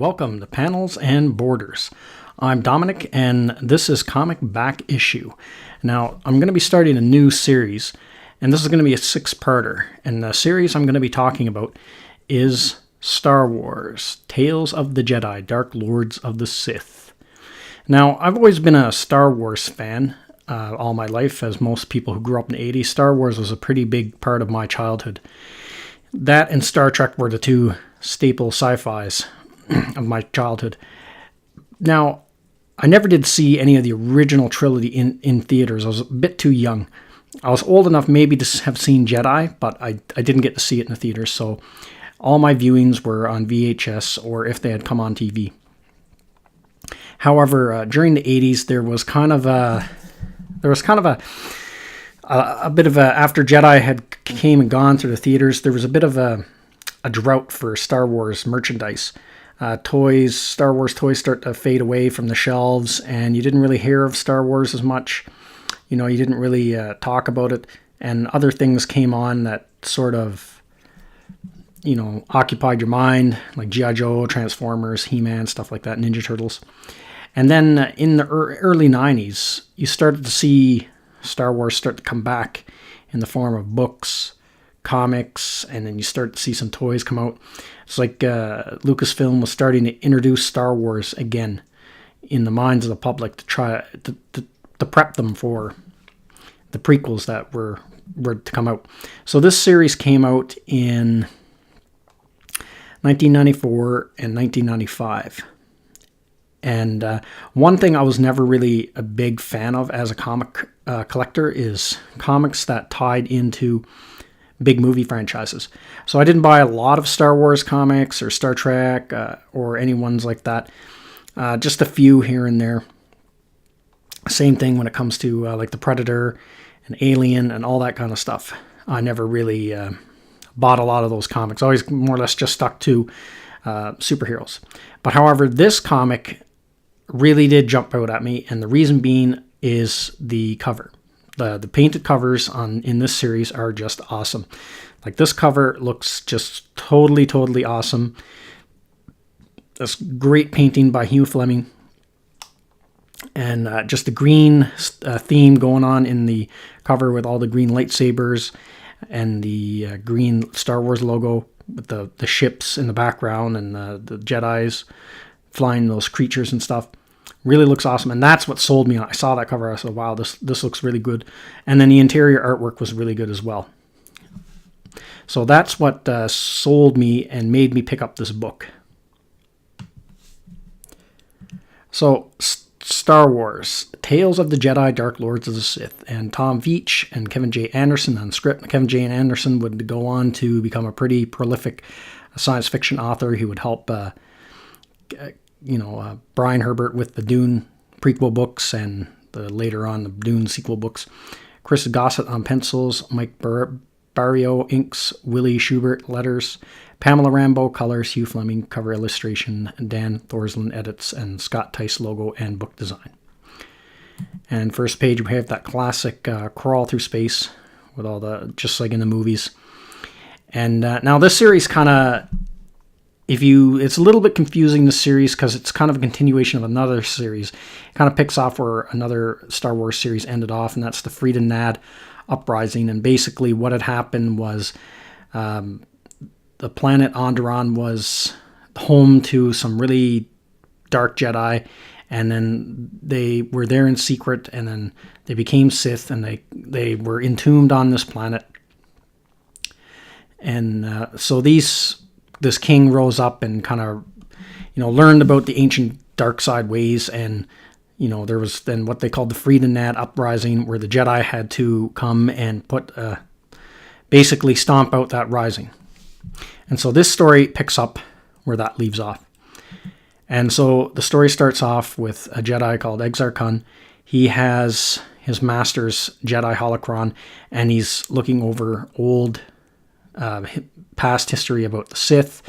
Welcome to Panels and Borders. I'm Dominic, and this is Comic Back Issue. Now, I'm going to be starting a new series, and this is going to be a six-parter. And the series I'm going to be talking about is Star Wars, Tales of the Jedi, Dark Lords of the Sith. Now, I've always been a Star Wars fan all my life. As most people who grew up in the 80s, Star Wars was a pretty big part of my childhood. That and Star Trek were the two staple sci-fis of my childhood. Now, I never did see any of the original trilogy in theaters. I was a bit too young. I was old enough maybe to have seen Jedi, but I didn't get to see it in the theaters, so all my viewings were on VHS or if they had come on TV. However, during the 80s, there was kind of a bit of a, after Jedi had came and gone through the theaters, there was a bit of a drought for Star Wars merchandise. Star Wars toys start to fade away from the shelves, and you didn't really hear of Star Wars as much. You know, you didn't really talk about it, and other things came on that sort of, occupied your mind, like G.I. Joe, Transformers, He-Man, stuff like that, Ninja Turtles. And then in the early 90s, you started to see Star Wars start to come back in the form of books, comics, and then you start to see some toys come out. It's like Lucasfilm was starting to introduce Star Wars again in the minds of the public to try to prep them for the prequels that were to come out. So this series came out in 1994 and 1995. And one thing I was never really a big fan of as a comic collector is comics that tied into big movie franchises. So I didn't buy a lot of Star Wars comics or Star Trek or any ones like that. Just a few here and there. Same thing when it comes to like the Predator and Alien and all that kind of stuff. I never really bought a lot of those comics. I always more or less just stuck to superheroes. But however, this comic really did jump out at me, and the reason being is the cover. The painted covers in this series are just awesome. Like, this cover looks just totally awesome. This great painting by Hugh Fleming. And just the green theme going on in the cover with all the green lightsabers and the green Star Wars logo with the ships in the background and the Jedis flying those creatures and stuff. Really looks awesome, and that's what sold me on. I saw that cover, I said, wow, this looks really good. And then the interior artwork was really good as well. So that's what sold me and made me pick up this book. So, Star Wars, Tales of the Jedi, Dark Lords of the Sith, and Tom Veitch and Kevin J. Anderson on script. Kevin J. Anderson would go on to become a pretty prolific science fiction author. He would help Brian Herbert with the Dune prequel books and later on the Dune sequel books. Chris Gossett on pencils, Mike Barrio inks, Willie Schubert letters, Pamela Rambeau colors, Hugh Fleming cover illustration, Dan Thorsland edits, and Scott Tice logo and book design. And first page we have that classic crawl through space with all just like in the movies. And now this series kind of, it's a little bit confusing, this series, because it's kind of a continuation of another series. It kind of picks off where another Star Wars series ended off, and that's the Freedom Nad uprising. And basically what had happened was the planet Onderon was home to some really dark Jedi, and then they were there in secret, and then they became Sith, and they were entombed on this planet. And so this king rose up and kind of, learned about the ancient dark side ways, and, there was then what they called the Freedom Nad uprising, where the Jedi had to come and basically stomp out that rising. And so this story picks up where that leaves off. And so the story starts off with a Jedi called Exar Kun. He has his master's Jedi holocron, and he's looking over old past history about the Sith,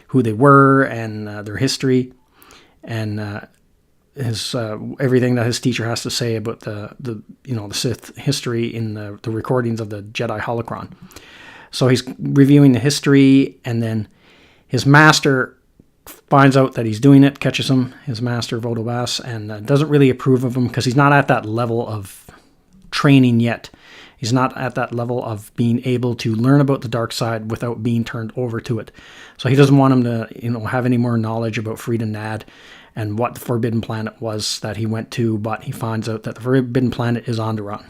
who they were, and their history, and his everything that his teacher has to say about the Sith history in the recordings of the Jedi holocron. So he's reviewing the history, and then his master finds out that he's doing it, catches him, his master, Vodo Bass, and doesn't really approve of him because he's not at that level of training yet. He's not at that level of being able to learn about the dark side without being turned over to it. So he doesn't want him to, have any more knowledge about Frida Nad and what the Forbidden Planet was that he went to, but he finds out that the Forbidden Planet is Onderon.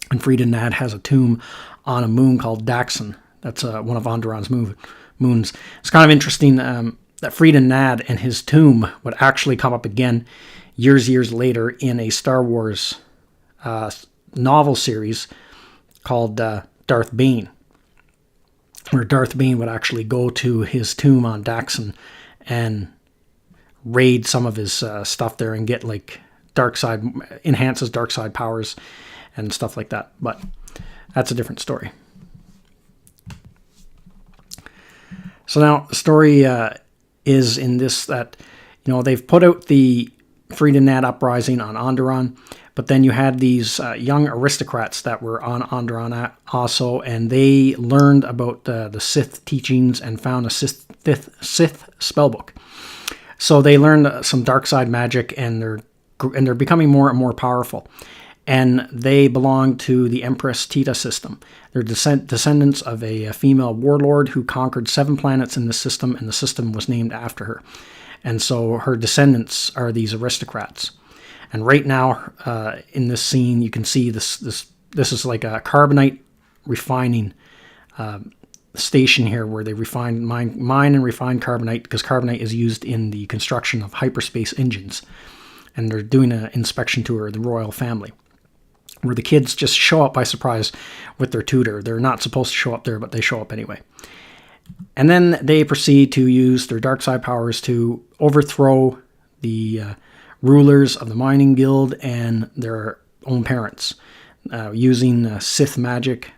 And Frida Nad has a tomb on a moon called Daxon. That's one of Onderon's moons. It's kind of interesting that Frida Nad and his tomb would actually come up again years later in a Star Wars novel series called Darth Bane, where Darth Bane would actually go to his tomb on Daxon and raid some of his stuff there and get enhances dark side powers and stuff like that. But that's a different story. So now the story is in this that, they've put out the Frida Nad uprising on Onderon, but then you had these young aristocrats that were on Onderon also, and they learned about the Sith teachings and found a Sith spellbook. So they learned some dark side magic, and they're becoming more and more powerful. And they belong to the Empress Tita system. They're descendants of a female warlord who conquered 7 planets in the system, and the system was named after her. And so her descendants are these aristocrats. And right now, in this scene, you can see this is like a carbonite refining station here, where they mine and refine carbonite, because carbonite is used in the construction of hyperspace engines. And they're doing an inspection tour of the royal family, where the kids just show up by surprise with their tutor. They're not supposed to show up there, but they show up anyway. And then they proceed to use their dark side powers to overthrow the rulers of the mining guild and their own parents, using Sith magic.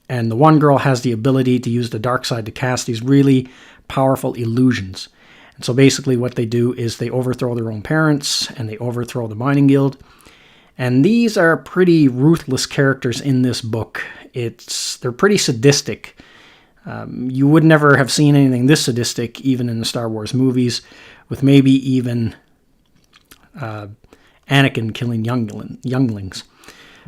And the one girl has the ability to use the dark side to cast these really powerful illusions. And so basically what they do is they overthrow their own parents and they overthrow the mining guild. And these are pretty ruthless characters in this book. They're pretty sadistic. You would never have seen anything this sadistic, even in the Star Wars movies, with maybe even Anakin killing younglings.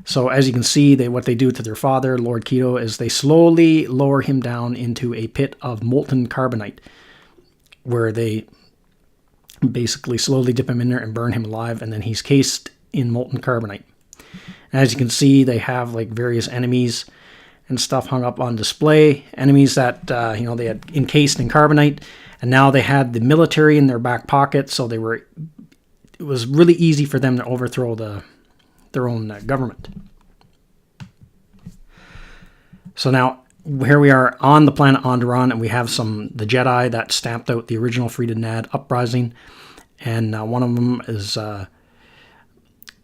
So as you can see, what they do to their father, Lord Keto, is they slowly lower him down into a pit of molten carbonite, where they basically slowly dip him in there and burn him alive, and then he's cased in molten carbonite. And as you can see, they have various enemies and stuff hung up on display. Enemies that they had encased in carbonite, and now they had the military in their back pocket, so it was really easy for them to overthrow their own government. So now here we are on the planet Onderon, and we have the Jedi that stamped out the original Frida Nad uprising, and one of them is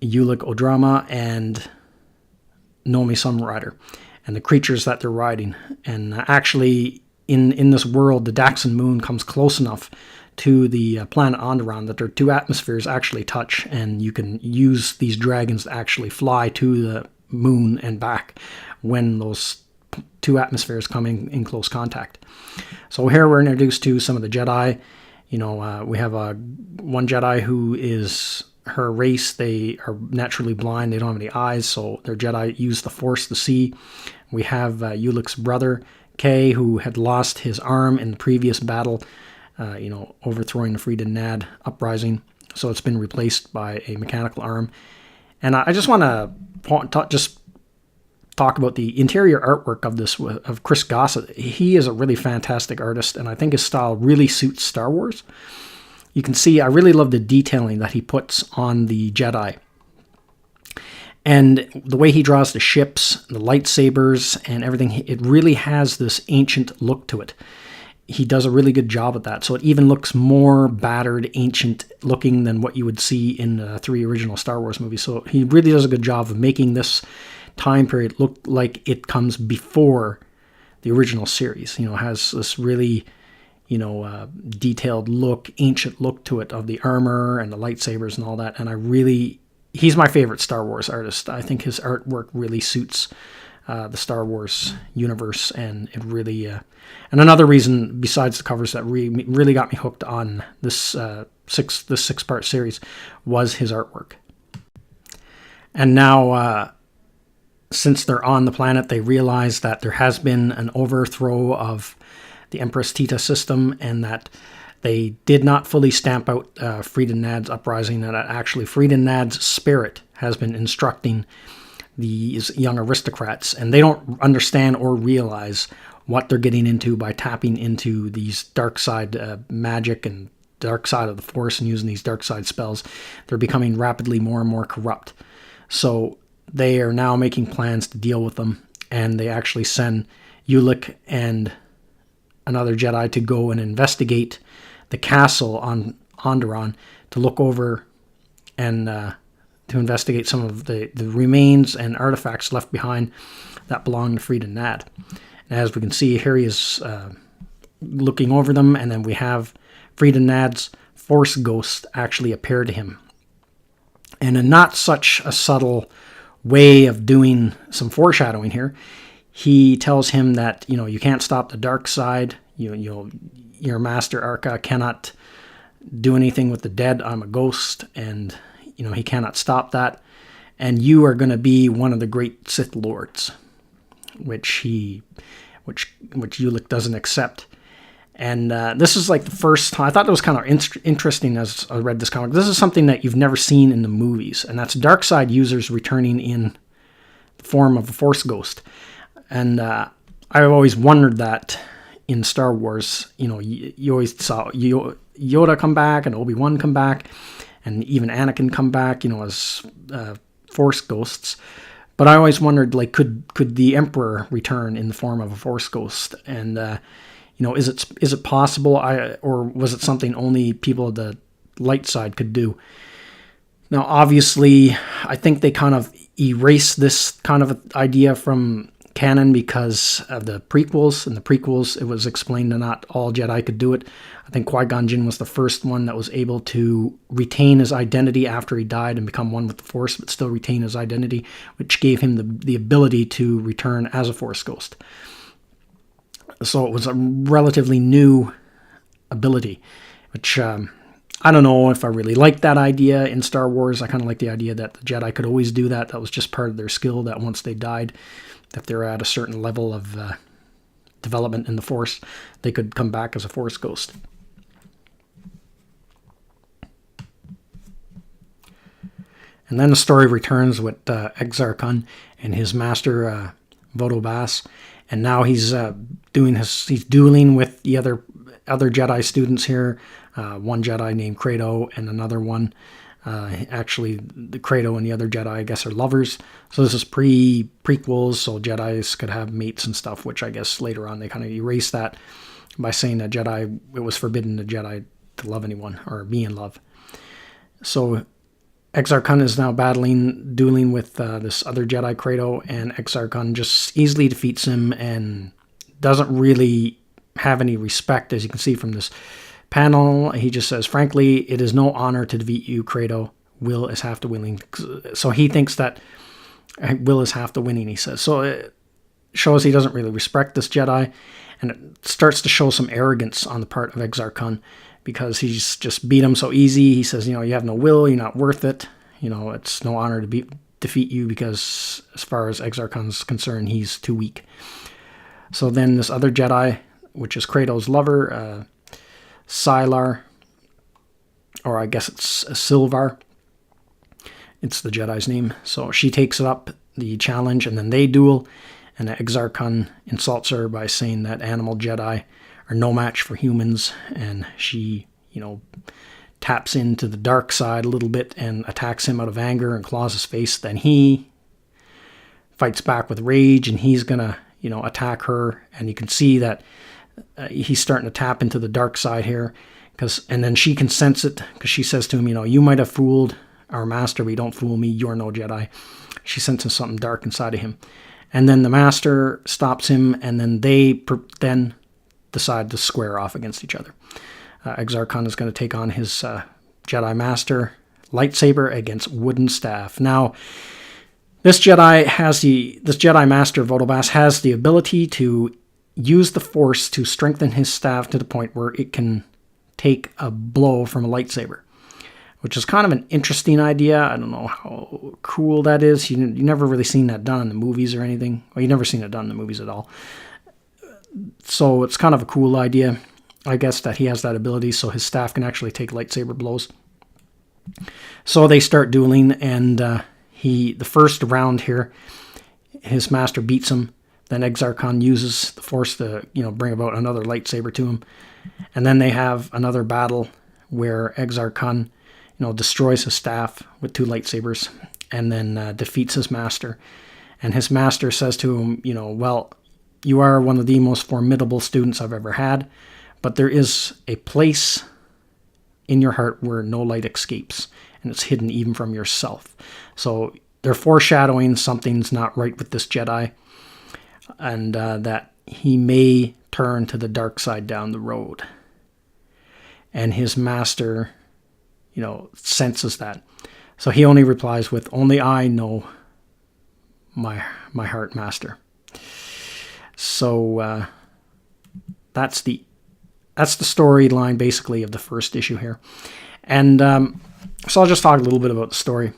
Ulic Odrama and Nomi Sunrider, and the creatures that they're riding. And actually, in this world, the Daxon moon comes close enough to the planet Onderon that their 2 atmospheres actually touch, and you can use these dragons to actually fly to the moon and back when those 2 atmospheres come in close contact. So here we're introduced to some of the Jedi. We have one Jedi who is her race. They are naturally blind. They don't have any eyes, so their Jedi use the Force to see. We have Ulic's brother, Kay, who had lost his arm in the previous battle, overthrowing the Frida Nad uprising. So it's been replaced by a mechanical arm. And I just want to talk about the interior artwork of Chris Gossett. He is a really fantastic artist, and I think his style really suits Star Wars. You can see I really love the detailing that he puts on the Jedi. And the way he draws the ships, the lightsabers, and everything, it really has this ancient look to it. He does a really good job at that. So it even looks more battered, ancient looking than what you would see in the 3 original Star Wars movies. So he really does a good job of making this time period look like it comes before the original series. Has this really, detailed look, ancient look to it of the armor and the lightsabers and all that. And he's my favorite Star Wars artist. I think his artwork really suits the Star Wars universe, and it really and another reason besides the covers that really got me hooked on this six-part series was his artwork. And now since they're on the planet, they realize that there has been an overthrow of the Empress Tita system, and that they did not fully stamp out Friedan Nad's uprising, and that actually Friedan Nad's spirit has been instructing these young aristocrats, and they don't understand or realize what they're getting into by tapping into these dark side magic and dark side of the Force and using these dark side spells. They're becoming rapidly more and more corrupt. So they are now making plans to deal with them, and they actually send Ulic and another Jedi to go and investigate the castle on Onderon to look over and to investigate some of the remains and artifacts left behind that belong to Friedan Nad. And as we can see, here he is looking over them, and then we have Friedan Nad's Force ghost actually appear to him. And in not such a subtle way of doing some foreshadowing here, he tells him that, you can't stop the dark side. Your master Arca cannot do anything with the dead. I'm a ghost, and he cannot stop that. And you are going to be one of the great Sith Lords, which Ulic doesn't accept. And this is like the first time. I thought it was kind of interesting as I read this comic. This is something that you've never seen in the movies, and that's dark side users returning in the form of a Force ghost. And I always wondered that in Star Wars, you always saw Yoda come back and Obi-Wan come back, and even Anakin come back, as Force ghosts. But I always wondered, like, could the Emperor return in the form of a Force ghost? And is it possible? Or was it something only people of the light side could do? Now, obviously, I think they kind of erased this kind of idea from canon because of the prequels. In the prequels, it was explained that not all Jedi could do it. I think Qui-Gon Jinn was the first one that was able to retain his identity after he died and become one with the Force, but still retain his identity, which gave him the ability to return as a Force ghost. So it was a relatively new ability, which I don't know if I really like that idea in Star Wars. I kind of like the idea that the Jedi could always do that. That was just part of their skill, that once they died, that they're at a certain level of development in the Force, they could come back as a Force ghost. And then the story returns with Exar Kun and his master Vodo Bass, and now he's dueling with the other Jedi students here. One Jedi named Credo and another one. Actually, the Credo and the other Jedi, I guess, are lovers. So this is prequels, so Jedis could have mates and stuff, which I guess later on they kind of erase that by saying that it was forbidden to Jedi to love anyone or be in love. So Exar Kun is now dueling with this other Jedi, Credo, and Exar Kun just easily defeats him and doesn't really have any respect, as you can see from this panel. He just says, "Frankly, it is no honor to defeat you, Credo. Will is half the winning." So he thinks that Will is half the winning, he says. So it shows he doesn't really respect this Jedi, and it starts to show some arrogance on the part of Exar Kun, because he's just beat him so easy. He says, you have no will, you're not worth it. It's no honor to defeat you, because as far as Exar Kun's concerned, he's too weak. So then this other Jedi, which is Credo's lover, Sylar, or I guess it's Silvar. It's the Jedi's name. So she takes up the challenge, and then they duel, and Exar Kun insults her by saying that animal Jedi are no match for humans, and she, taps into the dark side a little bit and attacks him out of anger and claws his face. Then he fights back with rage, and he's gonna, attack her, and you can see that he's starting to tap into the dark side here, and then she can sense it, because she says to him, you might have fooled our master, but you don't fool me, you're no Jedi. She senses something dark inside of him. And then the master stops him, and then they then decide to square off against each other. Exar Kun is going to take on his Jedi master lightsaber against wooden staff. Now, This Jedi Master Votobass has the ability to use the Force to strengthen his staff to the point where it can take a blow from a lightsaber, which is kind of an interesting idea. I don't know how cool that is. You never really seen that done in the movies or anything. Well, you've never seen it done in the movies at all. So it's kind of a cool idea, I guess, that he has that ability so his staff can actually take lightsaber blows. So they start dueling, and the first round here, his master beats him. Then Exar Kun uses the Force to, bring about another lightsaber to him. And then they have another battle where Exar Kun, destroys his staff with 2 lightsabers and then defeats his master. And his master says to him, well, you are one of the most formidable students I've ever had, but there is a place in your heart where no light escapes, and it's hidden even from yourself. So they're foreshadowing something's not right with this Jedi, and that he may turn to the dark side down the road. And his master, senses that. So he only replies with, "Only I know my heart, master." So that's the storyline basically of the first issue here. And so I'll just talk a little bit about the story.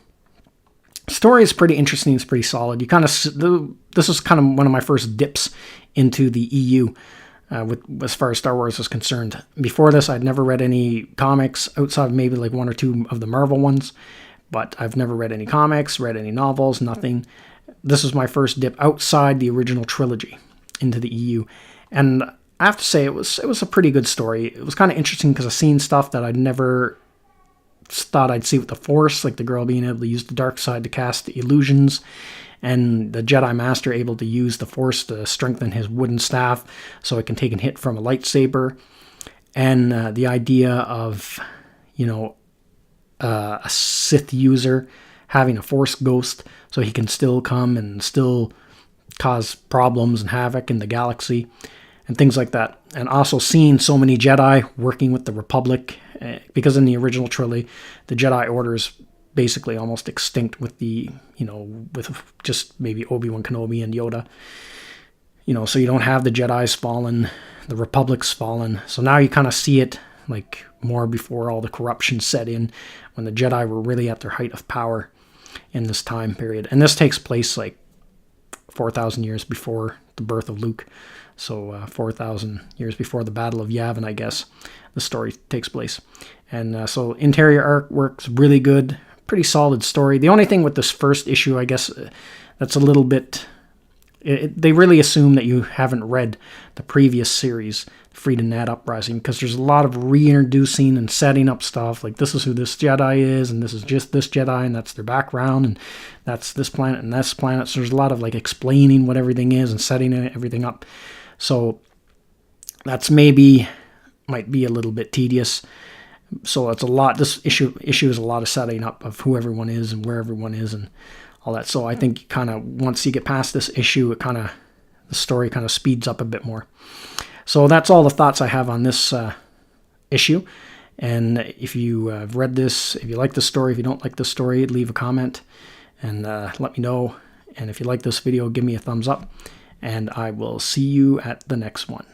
The story is pretty interesting. It's pretty solid. This is kind of one of my first dips into the EU as far as Star Wars is concerned. Before this, I'd never read any comics outside of maybe like 1 or 2 of the Marvel ones, but I've never read any comics, read any novels, nothing. This was my first dip outside the original trilogy into the EU. And I have to say, it was a pretty good story. It was kind of interesting because I've seen stuff that I'd never thought I'd see with the Force, like the girl being able to use the dark side to cast illusions, and the Jedi Master able to use the Force to strengthen his wooden staff so it can take a hit from a lightsaber. And the idea of, a Sith user having a Force ghost so he can still come and still cause problems and havoc in the galaxy and things like that. And also seeing so many Jedi working with the Republic, because in the original trilogy, the Jedi Order is basically almost extinct with with just maybe Obi-Wan Kenobi and Yoda. So you don't have the Jedi's fallen, the Republic's fallen. So now you kind of see it like more before all the corruption set in, when the Jedi were really at their height of power in this time period. And this takes place like 4,000 years before the birth of Luke. So 4,000 years before the Battle of Yavin, I guess, the story takes place. And so interior artwork's really good, pretty solid story. The only thing with this first issue, I guess, that's a little bit... they really assume that you haven't read the previous series, Freedom Net Uprising, because there's a lot of reintroducing and setting up stuff, like this is who this Jedi is, and this is just this Jedi, and that's their background, and that's this planet and this planet. So there's a lot of like explaining what everything is and setting everything up. So that's might be a little bit tedious. So it's a lot. This issue is a lot of setting up of who everyone is and where everyone is and all that. So I think kind of once you get past this issue, the story kind of speeds up a bit more. So that's all the thoughts I have on this issue. And if you have read this, if you like the story, if you don't like the story, leave a comment and let me know. And if you like this video, give me a thumbs up. And I will see you at the next one.